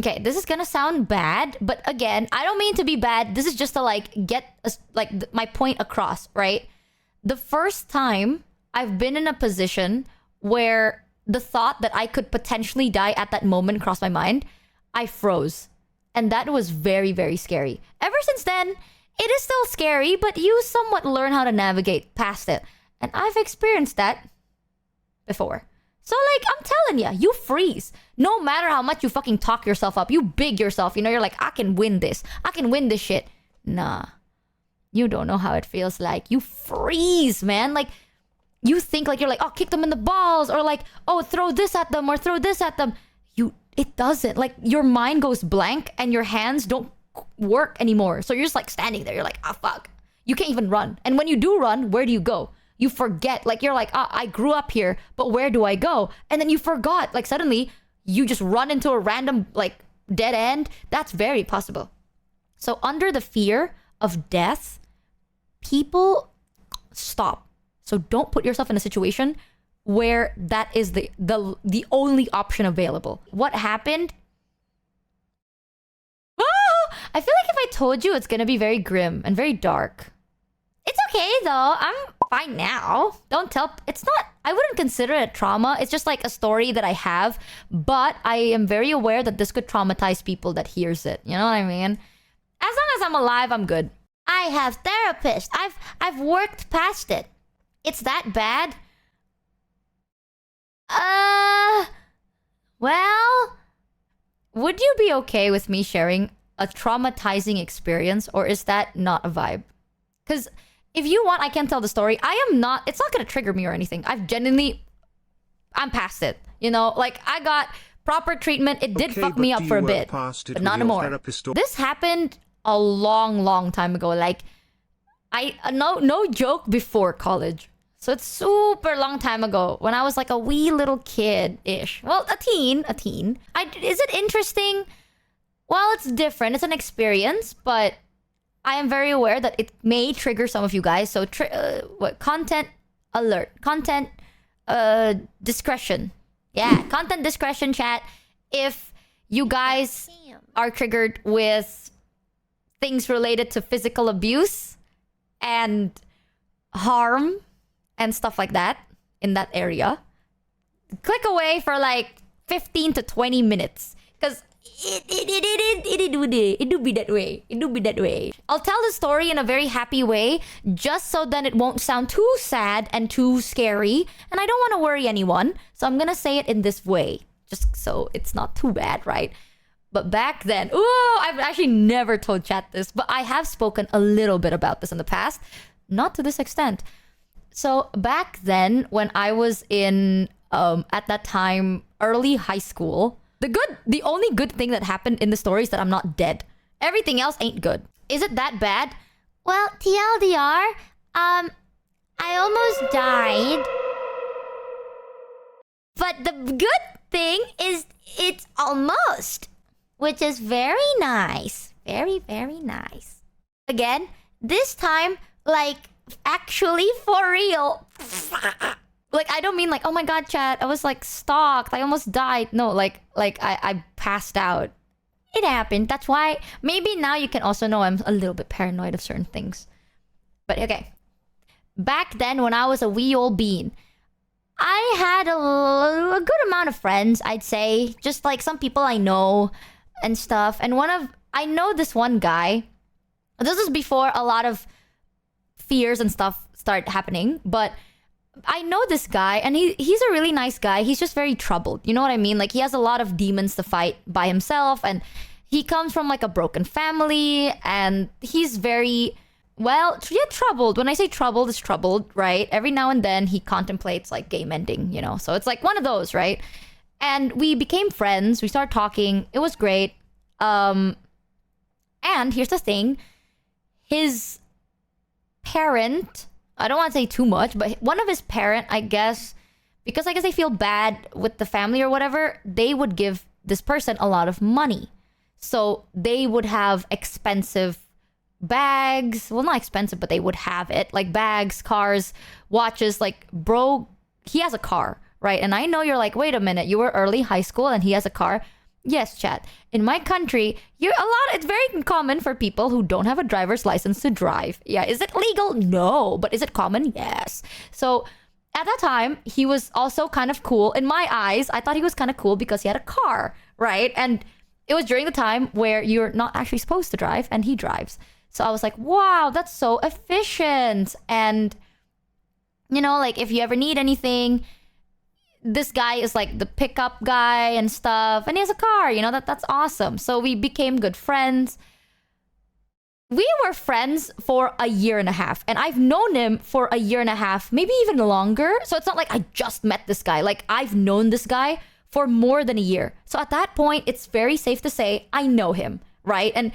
Okay, this is gonna sound bad, but again, I don't mean to be bad. This is just to like get my point across, right? The first time I've been in a position where the thought that I could potentially die at that moment crossed my mind, I froze. And that was very, very scary. Ever since then, it is still scary, but you somewhat learn how to navigate past it. And I've experienced that before. So, like, I'm telling ya, you freeze. No matter how much you fucking talk yourself up, you big yourself, you know, you're like, I can win this. I can win this shit. Nah. You don't know how it feels like. You freeze, man. Like, you think like you're like, oh, kick them in the balls, or like, oh, throw this at them, or throw this at them. It doesn't. Like, your mind goes blank and your hands don't work anymore. So you're just like standing there. You're like, ah, fuck. You can't even run. And when you do run, where do you go? You forget. Like, you're like, ah, I grew up here, but where do I go? And then you forgot. Like, suddenly you just run into a random, like, dead end. That's very possible. So under the fear of death, people stop. So don't put yourself in a situation where that is the only option available. What happened? Oh, I feel like if I told you, it's gonna be very grim and very dark. It's okay though. I'm fine now. Don't tell. It's not. I wouldn't consider it trauma. It's just like a story that I have. But I am very aware that this could traumatize people that hears it. You know what I mean? As long as I'm alive, I'm good. I have therapists. I've worked past it. It's that bad? Well, would you be okay with me sharing a traumatizing experience, or is that not a vibe? Because if you want, I can tell the story. It's not gonna trigger me or anything. I'm past it. You know, like, I got proper treatment. It did fuck me up for a bit, but not anymore. This happened a long time ago. Like, no joke, before college. So it's super long time ago, when I was like a wee little kid-ish. Well, a teen. Is it interesting? Well, it's different. It's an experience, but I am very aware that it may trigger some of you guys. So, content alert. Content discretion. Yeah, content discretion, chat. If you guys are triggered with things related to physical abuse and harm and stuff like that in that area, click away for like 15 to 20 minutes, because it do be that way. It do be that way. I'll tell the story in a very happy way, just so then it won't sound too sad and too scary, and I don't want to worry anyone, so I'm gonna say it in this way, just so it's not too bad, right? But back then, I've actually never told chat this, but I have spoken a little bit about this in the past, not to this extent. So back then, when I was in, at that time, early high school, the only good thing that happened in the story is that I'm not dead. Everything else ain't good. Is it that bad? Well, TLDR, I almost died. But the good thing is it's almost, which is very nice. Very, very nice. Again, this time, like, actually for real. Like, I don't mean like, oh my god, chat, I was like stalked, I almost died. No, like I passed out. It happened. That's why maybe now you can also know I'm a little bit paranoid of certain things. But okay, back then when I was a wee old bean, I had a good amount of friends, I'd say. Just like some people I know and stuff. And I know this one guy. This is before a lot of fears and stuff start happening, but I know this guy, and he's a really nice guy. He's just very troubled, you know what I mean? Like, he has a lot of demons to fight by himself, and he comes from like a broken family, and he's very, well, yeah, troubled. When I say troubled, it's troubled, right? Every now and then he contemplates like game ending, you know? So it's like one of those, right? And we became friends. We started talking. It was great. And here's the thing. His parent, I don't want to say too much, but one of his parent, I guess, because I guess they feel bad with the family or whatever, they would give this person a lot of money. So they would have expensive bags. Well, not expensive, but they would have it. Like bags, cars, watches. Like, bro, he has a car, right? And I know you're like, wait a minute, you were early high school and he has a car. Yes, chat. In my country, it's very common for people who don't have a driver's license to drive. Yeah, is it legal? No, but is it common? Yes. So at that time, he was also kind of cool. In my eyes, I thought he was kind of cool because he had a car, right? And it was during the time where you're not actually supposed to drive and he drives. So I was like, wow, that's so efficient. And, like if you ever need anything, this guy is like the pickup guy and stuff. And he has a car, that's awesome. So we became good friends. We were friends for a year and a half. And I've known him for a year and a half, maybe even longer. So it's not like I just met this guy. Like I've known this guy for more than a year. So at that point, it's very safe to say I know him, right? And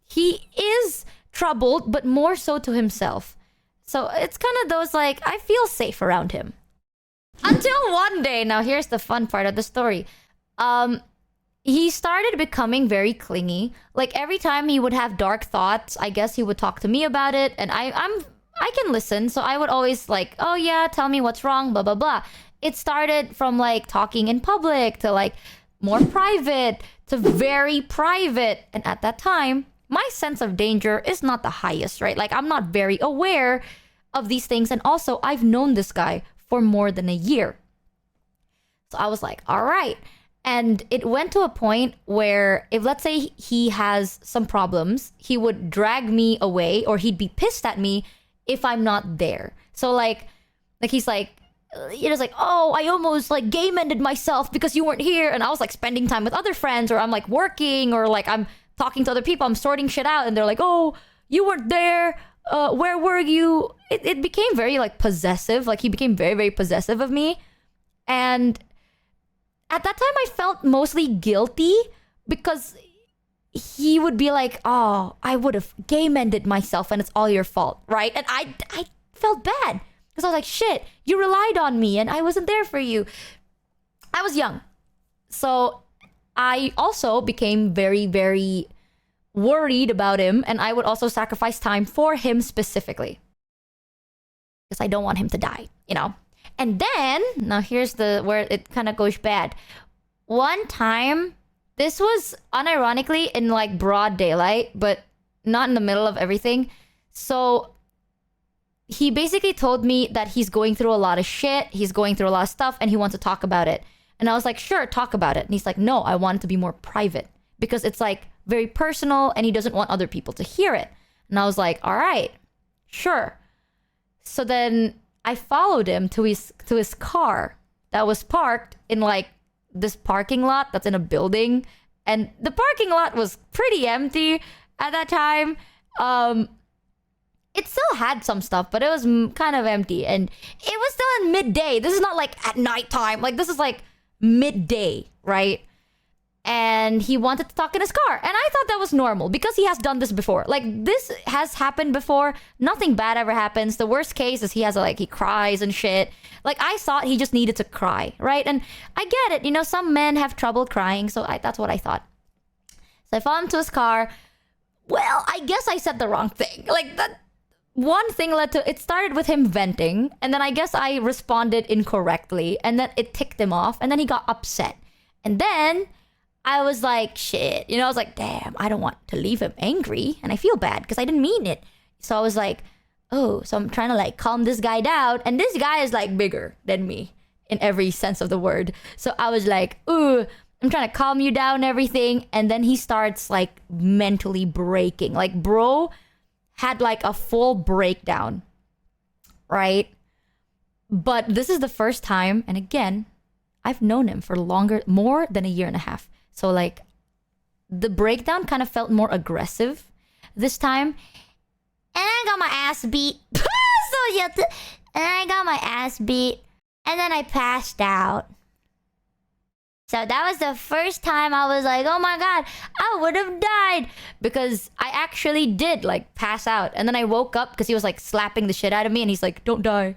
he is troubled, but more so to himself. So it's kind of those like, I feel safe around him. Until one day, now here's the fun part of the story. He started becoming very clingy. Like every time he would have dark thoughts, I guess he would talk to me about it, and I can listen. So I would always like, oh yeah, tell me what's wrong, blah blah blah. It started from like talking in public to like more private to very private. And at that time, my sense of danger is not the highest, right? Like I'm not very aware of these things. And also I've known this guy for more than a year. So I was like, all right. And it went to a point where if let's say he has some problems, he would drag me away or he'd be pissed at me if I'm not there. So like he's like, oh, I almost like game ended myself because you weren't here. And I was like spending time with other friends, or I'm like working, or like I'm talking to other people, I'm sorting shit out, and they're like, oh, you weren't there. Where were you? It became very like possessive. Like he became very, very possessive of me. And at that time I felt mostly guilty because he would be like, oh, I would have game ended myself and it's all your fault, right? And I felt bad because I was like, shit, you relied on me and I wasn't there for you. I was young. So I also became very, very worried about him, and I would also sacrifice time for him specifically because I don't want him to die, And then, now here's where it kind of goes bad. One time, this was unironically in like broad daylight, but not in the middle of everything. So he basically told me that he's going through a lot of shit, he's going through a lot of stuff, and he wants to talk about it. And I was like, sure, talk about it. And he's like, no, I want it to be more private because it's like very personal and he doesn't want other people to hear it. And I was like, all right, sure. So then I followed him to his car that was parked in like this parking lot that's in a building. And the parking lot was pretty empty at that time. It still had some stuff, but it was kind of empty. And it was still in midday. This is not like at nighttime. Like this is like midday, right? And he wanted to talk in his car. And I thought that was normal because he has done this before. Like this has happened before. Nothing bad ever happens. The worst case is he cries and shit. Like I thought he just needed to cry, right? And I get it. Some men have trouble crying. So that's what I thought. So I followed him to his car. Well, I guess I said the wrong thing. Like that one thing it started with him venting. And then I guess I responded incorrectly. And then it ticked him off. And then he got upset. And then I was like, shit. I was like, damn, I don't want to leave him angry. And I feel bad because I didn't mean it. So I was like, oh, so I'm trying to like calm this guy down. And this guy is like bigger than me in every sense of the word. So I was like, ooh, I'm trying to calm you down and everything. And then he starts like mentally breaking. Like bro had like a full breakdown, right? But this is the first time. And again, I've known him for more than a year and a half. So like the breakdown kind of felt more aggressive this time. And I got my ass beat. And I got my ass beat. And then I passed out. So that was the first time I was like, oh my God, I would have died. Because I actually did like pass out. And then I woke up because he was like slapping the shit out of me. And he's like, don't die. And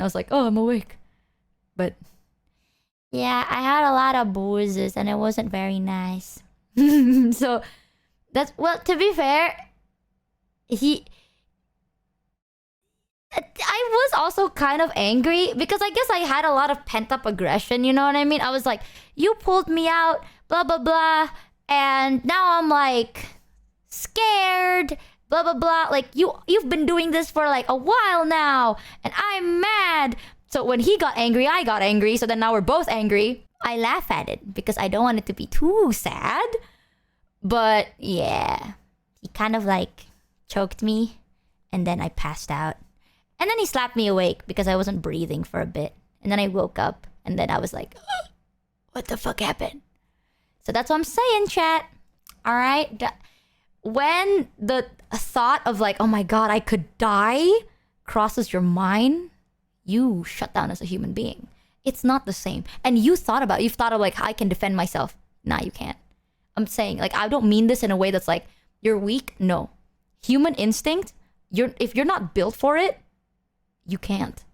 I was like, oh, I'm awake. But yeah, I had a lot of bruises and it wasn't very nice. So that's, well, to be fair, I was also kind of angry because I guess I had a lot of pent up aggression, you know what I mean? I was like, you pulled me out, blah blah blah. And now I'm like scared, blah blah blah. Like you've been doing this for like a while now, and I'm mad. So when he got angry, I got angry. So then now we're both angry. I laugh at it because I don't want it to be too sad. But yeah, he kind of like choked me, and then I passed out. And then he slapped me awake because I wasn't breathing for a bit. And then I woke up, and then I was like, what the fuck happened? So that's what I'm saying, chat. All right? When the thought of like, oh my god, I could die crosses your mind, you shut down as a human being. It's not the same. And you've thought of like, I can defend myself. Nah, you can't. I'm saying, like, I don't mean this in a way that's like, you're weak. No. Human instinct, if you're not built for it, you can't.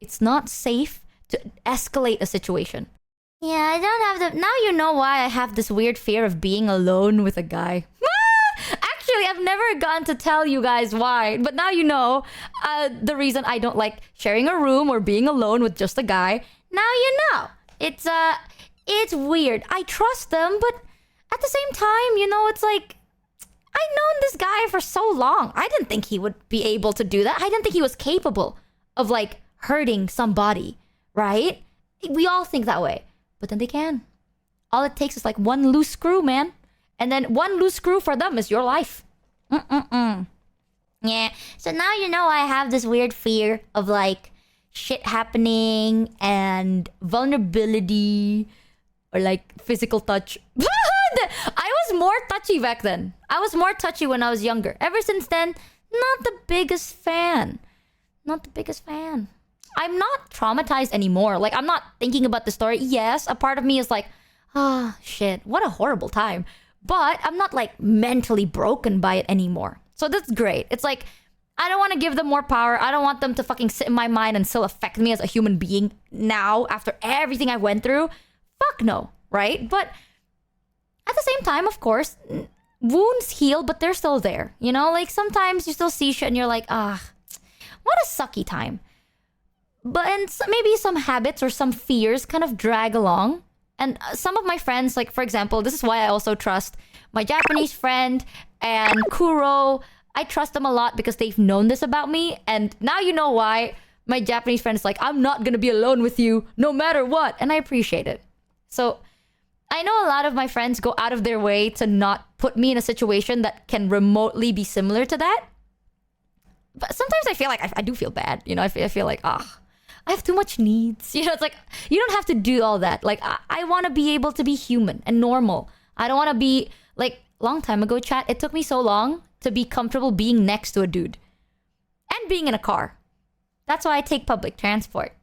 It's not safe to escalate a situation. Yeah, I don't have the... Now you know why I have this weird fear of being alone with a guy. Actually, I've never gotten to tell you guys why. But now you know the reason I don't like sharing a room or being alone with just a guy. Now you know. It's weird. I trust them, but at the same time, you know, it's like... I've known this guy for so long. I didn't think he would be able to do that. I didn't think he was capable of like hurting somebody, right? We all think that way, but then they can. All it takes is like one loose screw, man, and then one loose screw for them is your life. Yeah. So now you know I have this weird fear of like shit happening and vulnerability or like physical touch. I was more touchy back then. I was more touchy when I was younger. Ever since then, not the biggest fan. Not the biggest fan. I'm not traumatized anymore. Like, I'm not thinking about the story. Yes, a part of me is like, ah, shit, what a horrible time. But I'm not like mentally broken by it anymore. So that's great. It's like, I don't want to give them more power. I don't want them to fucking sit in my mind and still affect me as a human being now after everything I went through. Fuck no, right? But at the same time, of course, wounds heal, but they're still there. You know, like sometimes you still see shit and you're like, ah, what a sucky time. But and so maybe some habits or some fears kind of drag along. And some of my friends, like for example, this is why I also trust my Japanese friend and Kuro. I trust them a lot because they've known this about me. And now you know why my Japanese friend is like, I'm not going to be alone with you no matter what. And I appreciate it. So I know a lot of my friends go out of their way to not put me in a situation that can remotely be similar to that. But sometimes I feel like I do feel bad. You know, I feel like, I have too much needs. You know, it's like, you don't have to do all that. Like, I want to be able to be human and normal. I don't want to be, like, long time ago, chat, it took me so long to be comfortable being next to a dude. And being in a car. That's why I take public transport.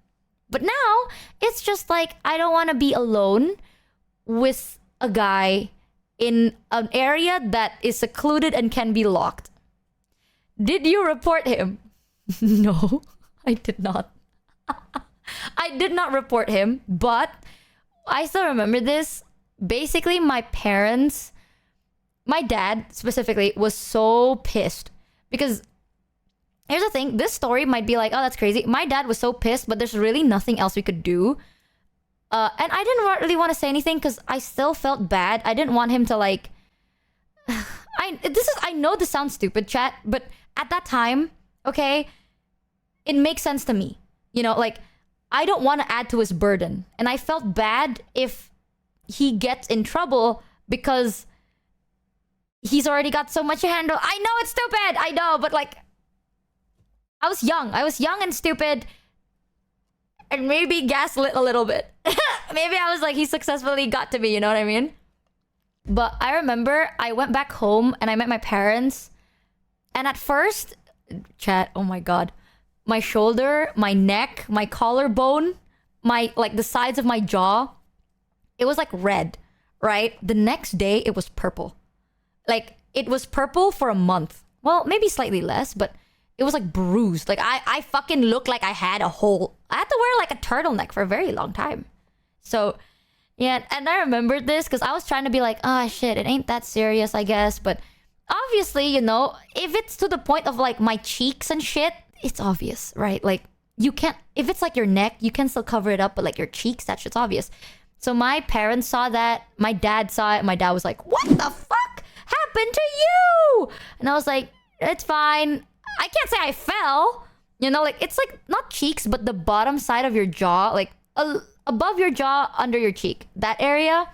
But now, it's just like, I don't want to be alone with a guy in an area that is secluded and can be locked. Did you report him? No, I did not. I did not report him, but I still remember this. Basically, my parents, my dad specifically, was so pissed. Because here's the thing, this story might be like, oh, that's crazy. My dad was so pissed, but there's really nothing else we could do. And I didn't really want to say anything because I still felt bad. I didn't want him to like... I know this sounds stupid, chat, but at that time, okay, it makes sense to me. You know, like, I don't want to add to his burden. And I felt bad if he gets in trouble because he's already got so much to handle. I know it's stupid, I know, but like, I was young and stupid. And maybe gaslit a little bit. Maybe I was like, he successfully got to me, you know what I mean? But I remember I went back home and I met my parents. And at first, chat, oh my god. My shoulder, my neck, my collarbone, like the sides of my jaw, it was like red, right? The next day, it was purple. Like, it was purple for a month. Well, maybe slightly less, but it was like bruised. Like, I fucking looked like I had a hole. I had to wear like a turtleneck for a very long time. So, yeah, and I remembered this because I was trying to be like, shit, it ain't that serious, I guess. But obviously, you know, if it's to the point of like my cheeks and shit, it's obvious, right? Like, you can't, if it's like your neck, you can still cover it up, but like your cheeks, that shit's obvious. So my parents saw that. My dad saw it. My dad was like, what the fuck happened to you? And I was like, it's fine. I can't say I fell. You know, like, it's like not cheeks, but the bottom side of your jaw, like above your jaw, under your cheek, that area.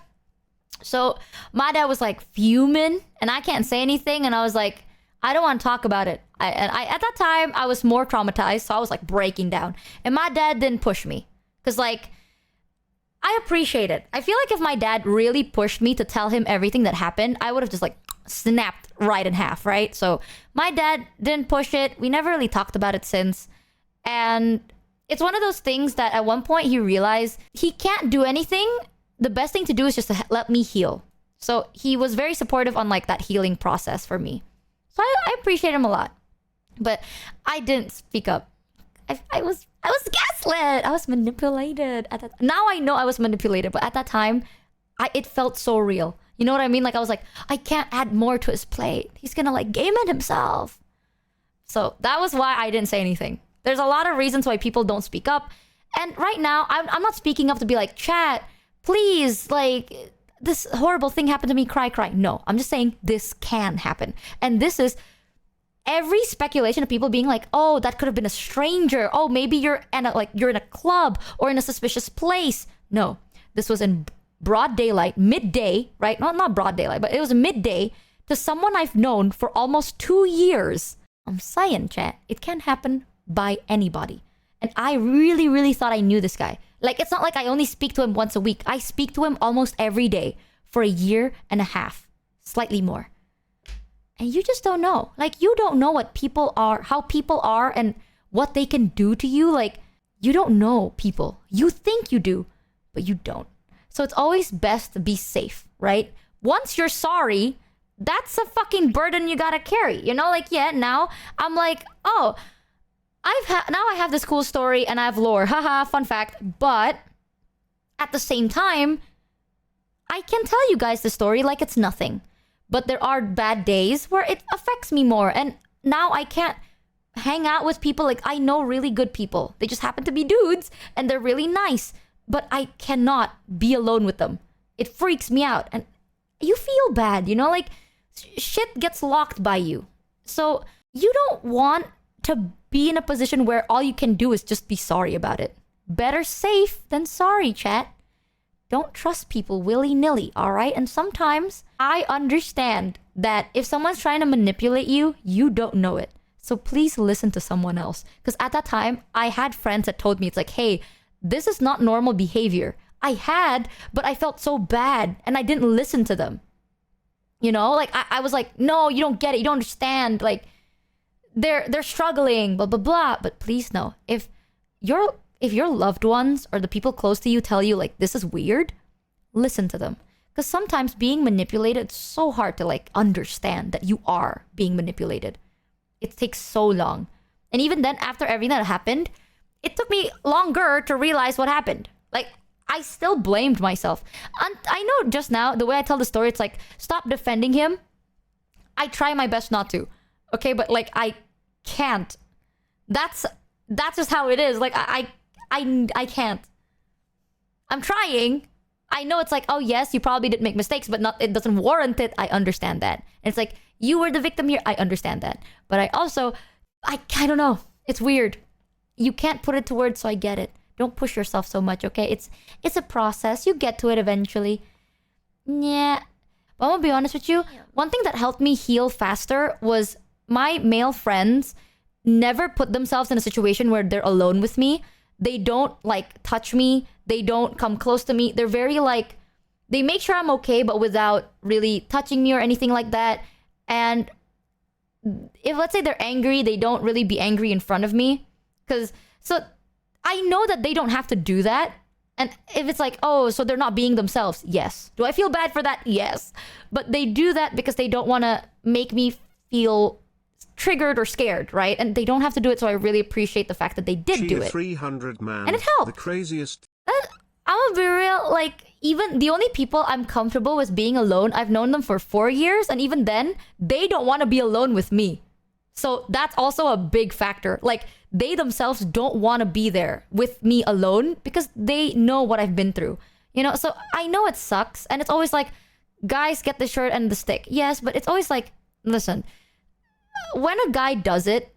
So my dad was like fuming, and I can't say anything. And I was like, I don't want to talk about it. I at that time, I was more traumatized. So I was like breaking down. And my dad didn't push me. Because like, I appreciate it. I feel like if my dad really pushed me to tell him everything that happened, I would have just like snapped right in half, right? So my dad didn't push it. We never really talked about it since. And it's one of those things that at one point he realized he can't do anything. The best thing to do is just to let me heal. So he was very supportive on like that healing process for me. So I appreciate him a lot. But I didn't speak up. I was gaslit. I was manipulated. Now I know I was manipulated, but at that time, it felt so real. You know what I mean? Like I was like, I can't add more to his plate. He's gonna like game it himself. So that was why I didn't say anything. There's a lot of reasons why people don't speak up. And right now, I'm not speaking up to be like, chat, please, like, this horrible thing happened to me, cry, cry. No, I'm just saying this can happen. And this is every speculation of people being like, oh, that could have been a stranger. Oh, maybe you're in a club or in a suspicious place. No, this was in broad daylight, midday, right? Not broad daylight, but it was midday to someone I've known for almost 2 years. I'm saying, chat, it can happen by anybody. And I really, really thought I knew this guy. Like, it's not like I only speak to him once a week. I speak to him almost every day for a year and a half, slightly more. And you just don't know. Like, you don't know what people are, how people are, and what they can do to you. Like, you don't know people. You think you do, but you don't. So it's always best to be safe, right? Once you're sorry, that's a fucking burden you gotta carry. You know, like, yeah, now I'm like, oh, now I have this cool story and I have lore. Haha, fun fact. But at the same time, I can tell you guys the story like it's nothing. But there are bad days where it affects me more. And now I can't hang out with people. Like, I know really good people. They just happen to be dudes and they're really nice. But I cannot be alone with them. It freaks me out. And you feel bad, you know? Like, shit gets locked by you. So you don't want to be in a position where all you can do is just be sorry about it. Better safe than sorry, chat. Don't trust people willy-nilly, all right? And sometimes I understand that if someone's trying to manipulate you, you don't know it. So please listen to someone else. Because at that time, I had friends that told me, it's like, hey, this is not normal behavior. I had, but I felt so bad and I didn't listen to them. You know, like I was like, no, you don't get it. You don't understand. Like, they're struggling, blah, blah, blah. But please know, if your loved ones or the people close to you tell you like this is weird, listen to them. Because sometimes being manipulated, it's so hard to like understand that you are being manipulated. It takes so long. And even then, after everything that happened, it took me longer to realize what happened. Like, I still blamed myself. And I know just now, the way I tell the story, it's like, stop defending him. I try my best not to. Okay, but like, I can't. That's just how it is. Like, I can't. I'm trying. I know it's like, oh yes, you probably did make mistakes, but it doesn't warrant it. I understand that. And it's like, you were the victim here. I understand that. But I don't know. It's weird. You can't put it to words, so I get it. Don't push yourself so much, okay? It's a process. You get to it eventually. Yeah. But I'm gonna be honest with you. One thing that helped me heal faster was my male friends never put themselves in a situation where they're alone with me. They don't like touch me. They don't come close to me. They're very like, they make sure I'm okay, but without really touching me or anything like that. And if let's say they're angry, they don't really be angry in front of me. So I know that they don't have to do that. And if it's like, oh, so they're not being themselves. Yes. Do I feel bad for that? Yes. But they do that because they don't want to make me feel triggered or scared, right? And they don't have to do it, so I really appreciate the fact that they did do it. 300 man, and it helped. The craziest. I'm gonna be real, like, even the only people I'm comfortable with being alone, I've known them for 4 years, and even then, they don't want to be alone with me. So that's also a big factor. Like, they themselves don't want to be there with me alone because they know what I've been through. You know, so I know it sucks. And it's always like, guys get the shirt and the stick. Yes, but it's always like, listen, when a guy does it,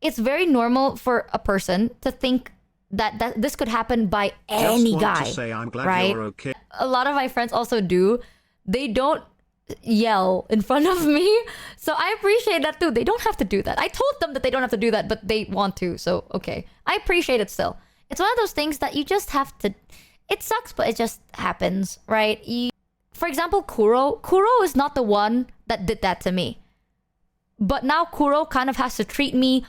it's very normal for a person to think that this could happen by any guy. Say, I'm glad right? you're okay. A lot of my friends also do. They don't yell in front of me. So I appreciate that too. They don't have to do that. I told them that they don't have to do that, but they want to. So, okay. I appreciate it still. It's one of those things that you just have to... It sucks, but it just happens, right? For example, Kuro. Kuro is not the one that did that to me. But now Kuro kind of has to treat me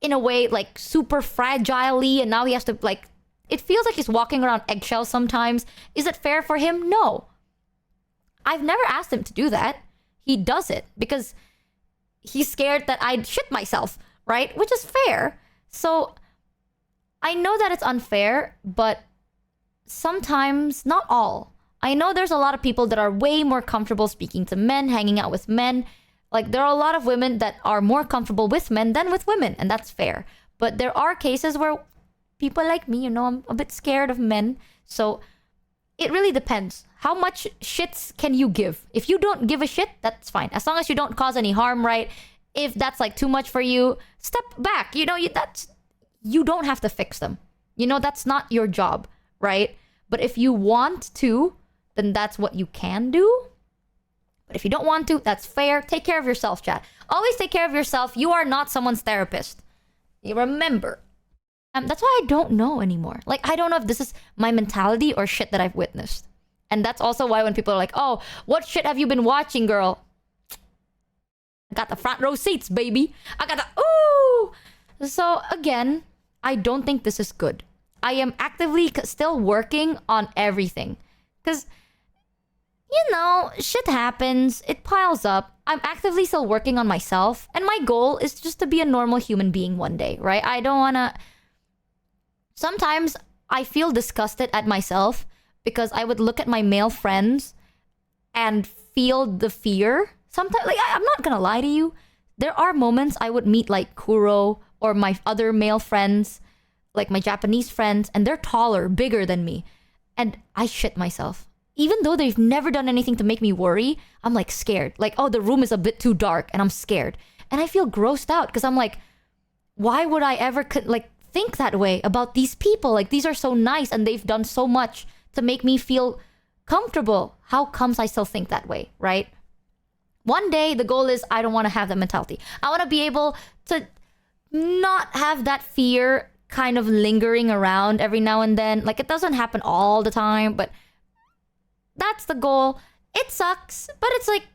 in a way like super fragilely, and now he has to like... It feels like he's walking around eggshells sometimes. Is it fair for him? No. I've never asked him to do that. He does it because he's scared that I'd shit myself, right? Which is fair. So I know that it's unfair, but sometimes, not all. I know there's a lot of people that are way more comfortable speaking to men, hanging out with men. Like, there are a lot of women that are more comfortable with men than with women, and that's fair. But there are cases where people like me, you know, I'm a bit scared of men. So it really depends. How much shits can you give? If you don't give a shit, that's fine. As long as you don't cause any harm, right? If that's like too much for you, step back. You know, you don't have to fix them. You know, that's not your job, right? But if you want to, then that's what you can do. But if you don't want to, that's fair. Take care of yourself, chat. Always take care of yourself. You are not someone's therapist. You remember. That's why I don't know anymore. Like, I don't know if this is my mentality or shit that I've witnessed. And that's also why when people are like, oh, what shit have you been watching, girl? I got the front row seats, baby. I got the, ooh. So, again, I don't think this is good. I am actively still working on everything. Because, you know, shit happens. It piles up. I'm actively still working on myself. And my goal is just to be a normal human being one day, right? I don't want to... Sometimes I feel disgusted at myself because I would look at my male friends and feel the fear. Sometimes, like, I'm not gonna lie to you. There are moments I would meet like Kuro or my other male friends, like my Japanese friends, and they're taller, bigger than me. And I shit myself. Even though they've never done anything to make me worry, I'm like scared. Like, oh, the room is a bit too dark and I'm scared. And I feel grossed out because I'm like, why would I ever think that way about these people? Like, these are so nice and they've done so much to make me feel comfortable. How comes I still think that way, right? One day, the goal is I don't want to have that mentality. I want to be able to not have that fear kind of lingering around every now and then. Like, it doesn't happen all the time, but that's the goal. It sucks, but it's like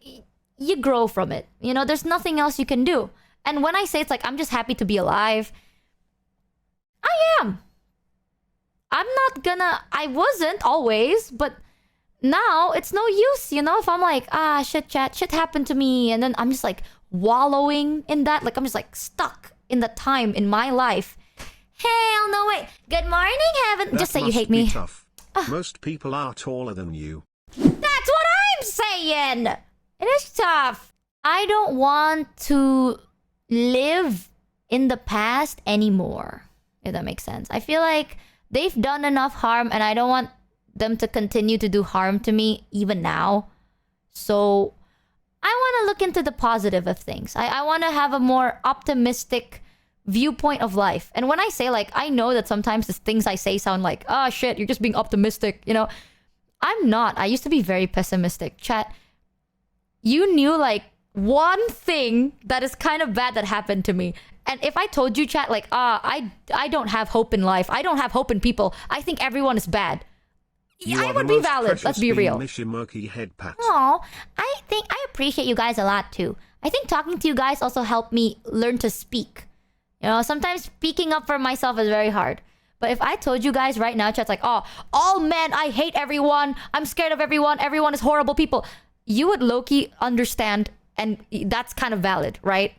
you grow from it. You know, there's nothing else you can do. And when I say it's like I'm just happy to be alive, I am. I wasn't always, but now it's no use, you know, if I'm like, shit happened to me, and then I'm just like wallowing in that, like I'm just like stuck in the time in my life. Hell no way. Good morning, heaven. Just say you hate me. Tough. Most people are taller than you. That's what I'm saying. It is tough. I don't want to live in the past anymore, if that makes sense. I feel like they've done enough harm and I don't want them to continue to do harm to me even now. So I want to look into the positive of things. I want to have a more optimistic viewpoint of life. And when I say, like, I know that sometimes the things I say sound like, shit, you're just being optimistic, you know. I'm not. I used to be very pessimistic. Chat, you knew like one thing that is kind of bad that happened to me. And if I told you, chat, like, I don't have hope in life. I don't have hope in people. I think everyone is bad. I would be valid. Let's be real. Oh, I appreciate you guys a lot too. I think talking to you guys also helped me learn to speak. You know, sometimes speaking up for myself is very hard. But if I told you guys right now, chat's like, all men, I hate everyone. I'm scared of everyone. Everyone is horrible people. You would low-key understand, and that's kind of valid, right?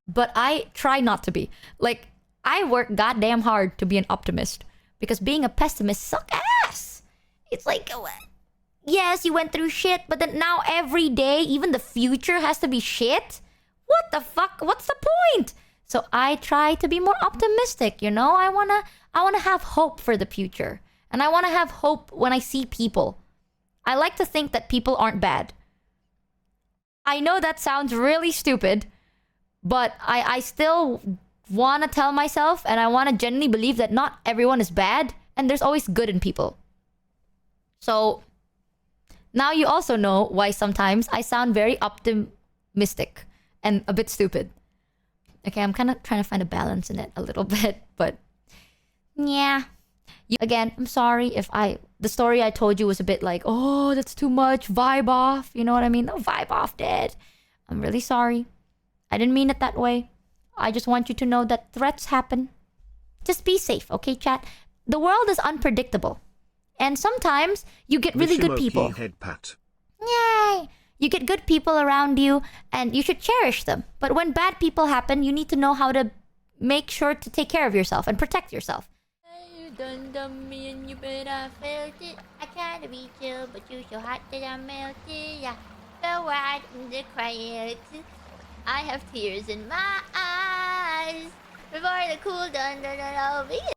But I try not to be. Like, I work goddamn hard to be an optimist. Because being a pessimist sucks ass. It's like, yes, you went through shit, but then now every day, even the future has to be shit? What the fuck? What's the point? So I try to be more optimistic, you know? I wanna have hope for the future. And I want to have hope when I see people. I like to think that people aren't bad. I know that sounds really stupid, but I still want to tell myself and I want to genuinely believe that not everyone is bad and there's always good in people. So now you also know why sometimes I sound very optimistic and a bit stupid. Okay, I'm kind of trying to find a balance in it a little bit, but yeah. Again, I'm sorry if the story I told you was a bit like, oh, that's too much, vibe off. You know what I mean? No, vibe off, Dad. I'm really sorry. I didn't mean it that way. I just want you to know that threats happen. Just be safe, okay, chat? The world is unpredictable. And sometimes you get really good people. Head pat. Yay! You get good people around you and you should cherish them. But when bad people happen, you need to know how to make sure to take care of yourself and protect yourself. You done me and you bet I felt it. I tried to be chill, but you so hot that I melted. I fell right in the quiet. I have tears in my eyes. Before the cool done, I'll be